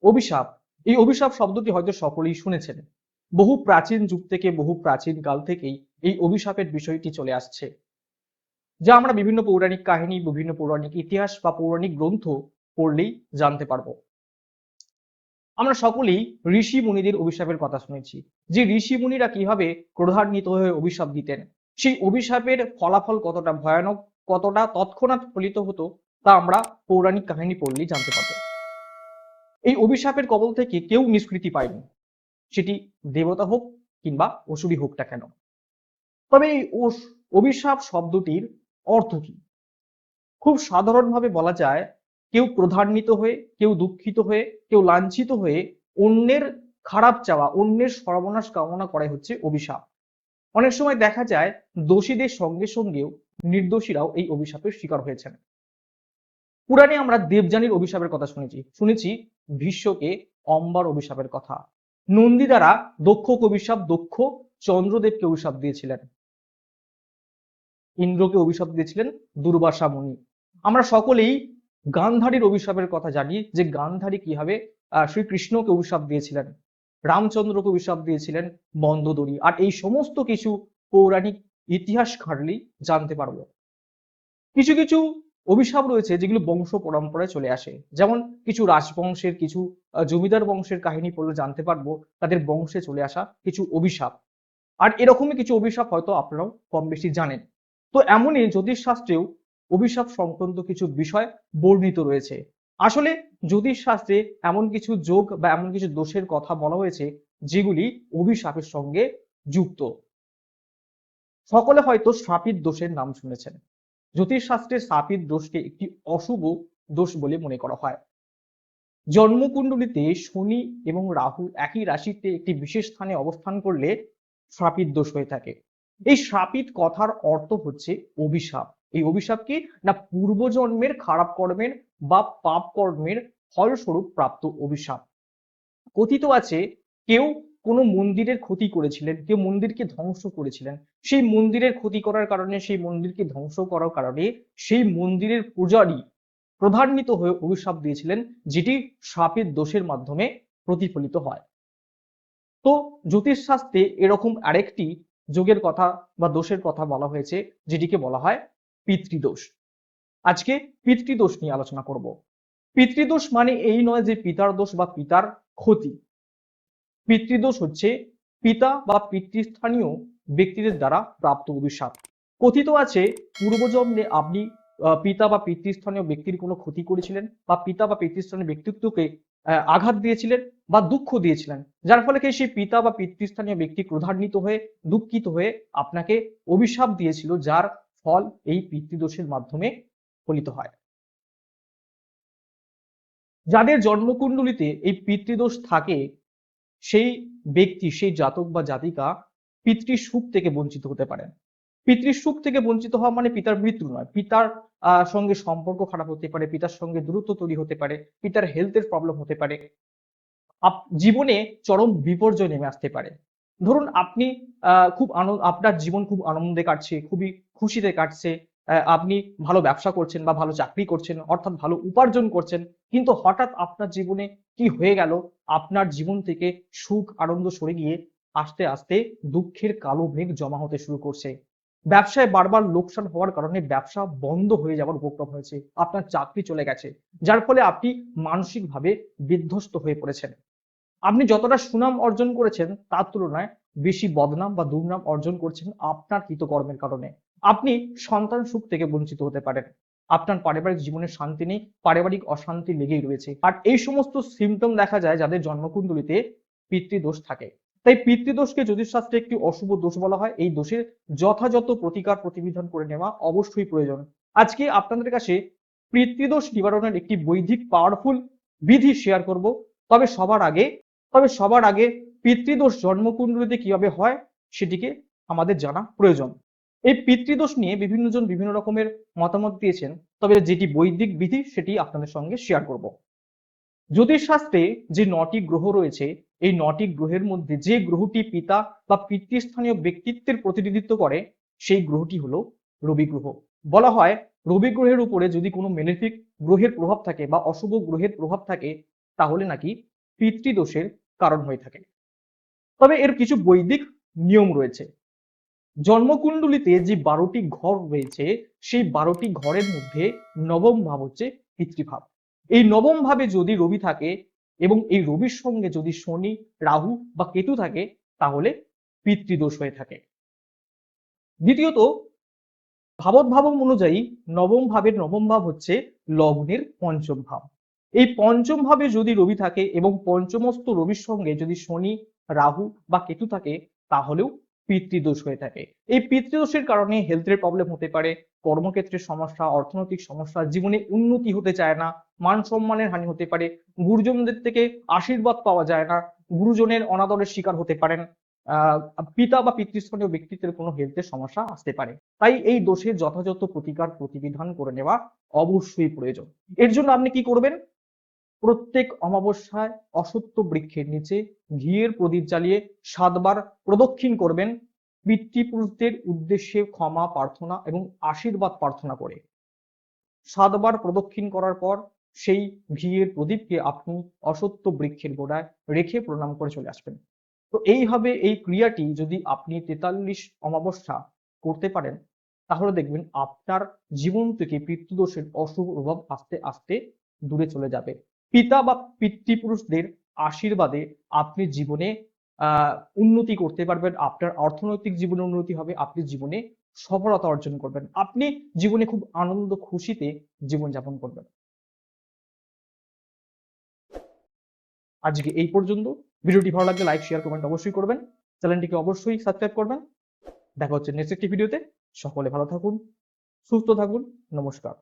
অভিশাপ, এই অভিশাপ শব্দটি হয়তো সকলেই শুনেছেন। বহু প্রাচীন যুগ থেকে, বহু প্রাচীন কাল থেকেই এই অভিশাপের বিষয়টি চলে আসছে, যা আমরা বিভিন্ন পৌরাণিক কাহিনী, বিভিন্ন পৌরাণিক ইতিহাস বা পৌরাণিক গ্রন্থ পড়লেই জানতে পারবো। আমরা সকলেই ঋষি মুনিদের অভিশাপের কথা শুনেছি, যে ঋষি মুনিরা কিভাবে ক্রোধান্বিত হয়ে অভিশাপ দিতেন, সেই অভিশাপের ফলাফল কতটা ভয়ানক, কতটা তৎক্ষণাৎ ফলিত হতো, তা আমরা পৌরাণিক কাহিনী পড়লেই জানতে পারবো। এই অভিশাপের কবল থেকে কেউ নিষ্কৃতি পায়নি, সেটি দেবতা হোক কিংবা অসুরই হোক না কেন। তবে এই অভিশাপ শব্দটির অর্থ কি? খুব সাধারণভাবে বলা যায়, কেউ ক্রোধান্বিত হয়ে, কেউ দুঃখিত হয়ে, কেউ লাঞ্ছিত হয়ে অন্যের খারাপ চাওয়া, অন্যের সর্বনাশ কামনা করাই হচ্ছে অভিশাপ। অনেক সময় দেখা যায় দোষীদের সঙ্গে সঙ্গেও নির্দোষীরাও এই অভিশাপের শিকার হয়েছেন। পুরাণে আমরা দেবযানীর অভিশাপের কথা শুনেছি ভীষ্মকে অম্বার অভিশাপের কথা। নন্দী দ্বারা দক্ষকে অভিশাপ, দক্ষ চন্দ্রদেবকে অভিশাপ দিয়েছিলেন। ইন্দ্রকে অভিশাপ দিয়েছিলেন দুর্বাসা মুনি। আমরা সকলেই গান্ধারীর অভিশাপের কথা জানি, যে গান্ধারী কিভাবে শ্রীকৃষ্ণকে অভিশাপ দিয়েছিলেন, রামচন্দ্রকে অভিশাপ দিয়েছিলেন বন্ধদরি। আর এই সমস্ত কিছু পৌরাণিক ইতিহাস ঘাঁটলেই জানতে পারবো। কিছু কিছু অভিশাপ রয়েছে যেগুলো বংশ পরম্পরায় চলে আসে, যেমন কিছু রাজবংশের, কিছু জমিদার বংশের কাহিনী পড়লে জানতে পারবো তাদের বংশে চলে আসা কিছু অভিশাপ। আর এরকমই কিছু অভিশাপ হয়তো আপনারাও কম বেশি জানেন। তো এমনই জ্যোতিষশাস্ত্রেও অভিশাপ সংক্রান্ত কিছু বিষয় বর্ণিত রয়েছে। আসলে জ্যোতিষশাস্ত্রে এমন কিছু যোগ বা এমন কিছু দোষের কথা বলা হয়েছে যেগুলি অভিশাপের সঙ্গে যুক্ত। সকলে হয়তো শাপিত দোষের নাম শুনেছেন। জ্যোতিষশাস্ত্রে শাপিত দোষকে একটি অশুভ দোষ বলে মনে করা হয়। জন্মকুণ্ডলিতে শনি এবং রাহু একই রাশিতে একটি বিশেষ স্থানে অবস্থান করলে শাপিত দোষ হয়ে থাকে। এই শাপিত কথার অর্থ হচ্ছে অভিশাপ। এই অভিশাপ কি না, পূর্বজন্মের খারাপ কর্মের বা পাপ কর্মের ফলস্বরূপ প্রাপ্ত অভিশাপ। কথিত আছে কেউ কোনো মন্দিরের ক্ষতি করেছিলেন, কেউ মন্দিরকে ধ্বংস করেছিলেন, সেই মন্দিরের ক্ষতি করার কারণে, সেই মন্দিরকে ধ্বংস করার কারণে সেই মন্দিরের পূজারী ক্রোধান্বিত হয়ে অভিশাপ দিয়েছিলেন, যেটি শাপের দোষের মাধ্যমে প্রতিফলিত হয়। তো জ্যোতিষশাস্ত্রে এরকম আরেকটি যোগের কথা বা দোষের কথা বলা হয়েছে, যেটিকে বলা হয় পিতৃদোষ। আজকে পিতৃদোষ নিয়ে আলোচনা করব। পিতৃদোষ মানে এই নয় যে পিতার দোষ বা পিতার ক্ষতি। পিতৃদোষ হচ্ছে পিতা বা পিতৃস্থানীয় ব্যক্তিদের দ্বারা প্রাপ্ত অভিশাপ। কথিত আছে পূর্বজন্মে আপনি পিতা বা পিতৃস্থানীয় ব্যক্তির কোনো ক্ষতি করেছিলেন, বা পিতা বা পিতৃস্থানীয় ব্যক্তিত্বকে আঘাত দিয়েছিলেন বা দুঃখ দিয়েছিলেন, যার ফলে সেই পিতা বা পিতৃস্থানীয় ব্যক্তি ক্রোধান্বিত হয়ে, দুঃখিত হয়ে আপনাকে অভিশাপ দিয়েছিল, যার ফল এই পিতৃদোষের মাধ্যমে ফলিত হয়। যাদের জন্মকুণ্ডলিতে এই পিতৃদোষ থাকে, সেই ব্যক্তি, সেই জাতক বা জাতিকা পিতৃ সুখ থেকে বঞ্চিত হতে পারেন। পিতৃ সুখ থেকে বঞ্চিত হওয়া মানে পিতার মৃত্যু নয়, পিতার সঙ্গে সম্পর্ক খারাপ হতে পারে, পিতার সঙ্গে দূরত্ব তৈরি হতে পারে, পিতার হেলথের প্রবলেম হতে পারে, জীবনে চরম বিপর্যয় নেমে আসতে পারে। ধরুন আপনি আপনার জীবন খুব আনন্দে কাটছে, খুবই খুশিতে কাটছে, আপনি ভালো ব্যবসা করছেন বা ভালো চাকরি করছেন, অর্থাৎ ভালো উপার্জন করছেন, কিন্তু হঠাৎ আপনার জীবনে কি হয়ে গেল, আপনার জীবন থেকে সুখ আনন্দ সরে গিয়ে আস্তে আস্তে দুঃখের কালো মেঘ জমা হতে শুরু করছে। ব্যবসায় বারবার লোকসান হওয়ার কারণে ব্যবসা বন্ধ হয়ে যাওয়ার উপক্রম হয়েছে, আপনার চাকরি চলে গেছে, যার ফলে আপনি মানসিকভাবে বিধ্বস্ত হয়ে পড়েছেন। আপনি যতটা সুনাম অর্জন করেছেন তার তুলনায় বেশি বদনাম বা দুর্নাম অর্জন করছেন আপনার কৃতকর্মের কারণে। আপনি সন্তান সুখ থেকে বঞ্চিত হতে পারেন, আপনার পারিবারিক জীবনে শান্তি নেই, পারিবারিক অশান্তি লেগেই রয়েছে। আর এই সমস্ত সিমটম দেখা যায় যাদের জন্মকুণ্ডলিতে পিতৃদোষ থাকে। তাই পিতৃদোষকে জ্যোতিষশাস্ত্রে একটি অশুভ দোষ বলা হয়। এই দোষের যথাযথ প্রতিকার প্রতিবিধান করে নেওয়া অবশ্যই প্রয়োজন। আজকে আপনাদের কাছে পিতৃদোষ নিবারণের একটি বৈদিক পাওয়ারফুল বিধি শেয়ার করব। তবে সবার আগে পিতৃদোষ জন্মকুণ্ডলিতে কিভাবে হয় সেটিকে আমাদের জানা প্রয়োজন। এই পিতৃদোষ নিয়ে বিভিন্ন জন বিভিন্ন রকমের মতামত দিয়েছেন, তবে যেটি বৈদিক বিধি সেটি আপনাদের সঙ্গে শেয়ার করব। জ্যোতিষশাস্ত্রে যে 9টি গ্রহ রয়েছে, এই 9টি গ্রহের মধ্যে যে গ্রহটি পিতা বা পিতৃস্থানীয় ব্যক্তিত্বের প্রতিনিধিত্ব করে, সেই গ্রহটি হলো রবি গ্রহ। বলা হয় রবি গ্রহের উপরে যদি কোনো মেলেফিক গ্রহের প্রভাব থাকে বা অশুভ গ্রহের প্রভাব থাকে, তাহলে নাকি পিতৃদোষের কারণ হয়ে থাকে। তবে এর কিছু বৈদিক নিয়ম রয়েছে। জন্মকুণ্ডলিতে যে 12টি ঘর রয়েছে সেই 12টি ঘরের মধ্যে নবম ভাব হচ্ছে পিতৃভাব। এই নবম ভাবে যদি রবি থাকে এবং এই রবির সঙ্গে যদি শনি, রাহু বা কেতু থাকে তাহলে পিতৃদোষ হয়ে থাকে। দ্বিতীয়ত, ভাবোদ্ভাবম অনুযায়ী নবম ভাবের নবম ভাব হচ্ছে লগ্নের পঞ্চম ভাব। এই পঞ্চম ভাবে যদি রবি থাকে এবং পঞ্চমস্ত রবির সঙ্গে যদি শনি, রাহু বা কেতু থাকে তাহলেও পিতৃদোষ হয়ে থাকে। এই পিতৃদোষের কারণে হেলথের প্রবলেম হতে পারে, কর্মক্ষেত্রের সমস্যা, অর্থনৈতিক সমস্যা, জীবনে উন্নতি হতে চায় না, মান সম্মানের হানি হতে পারে, গুরুজনদের থেকে আশীর্বাদ পাওয়া যায় না, গুরুজনের অনাদরের শিকার হতে পারেন, পিতা বা পিতৃস্থানীয় ব্যক্তিত্বের কোনো হেলথের সমস্যা আসতে পারে। তাই এই দোষের যথাযথ প্রতিকার প্রতিবিধান করে নেওয়া অবশ্যই প্রয়োজন। এর জন্য আপনি কি করবেন? প্রত্যেক অমাবস্যায় অশ্বত্থ বৃক্ষের নিচে ঘিয়ের প্রদীপ জ্বালিয়ে 7 বার প্রদক্ষিণ করবেন, পিতৃপুরুষদের উদ্দেশ্যে ক্ষমা প্রার্থনা এবং আশীর্বাদ প্রার্থনা করে। 7 বার প্রদক্ষিণ করার পর সেই ঘিয়ের প্রদীপকে আপনি অশ্বত্থ বৃক্ষের গোড়ায় রেখে প্রণাম করে চলে আসবেন। তো এইভাবে এই ক্রিয়াটি যদি আপনি 43 অমাবস্যা করতে পারেন তাহলে দেখবেন আপনার জীবন থেকে পিতৃদোষের অশুভ প্রভাব আস্তে আস্তে দূরে চলে যাবে। পিতা বা পিতৃপুরুষদের আশীর্বাদে আপনি জীবনে উন্নতি করতে পারবেন, আপনার অর্থনৈতিক জীবনে উন্নতি হবে, আপনি জীবনে সফলতা অর্জন করবেন, আপনি জীবনে খুব আনন্দ খুশিতে জীবনযাপন করবেন। আজকে এই পর্যন্ত। ভিডিওটি ভালো লাগলে লাইক, শেয়ার, কমেন্ট অবশ্যই করবেন। চ্যানেলটিকে অবশ্যই সাবস্ক্রাইব করবেন। দেখা হচ্ছে নেক্সট একটি ভিডিওতে। সকলে ভালো থাকুন, সুস্থ থাকুন। নমস্কার।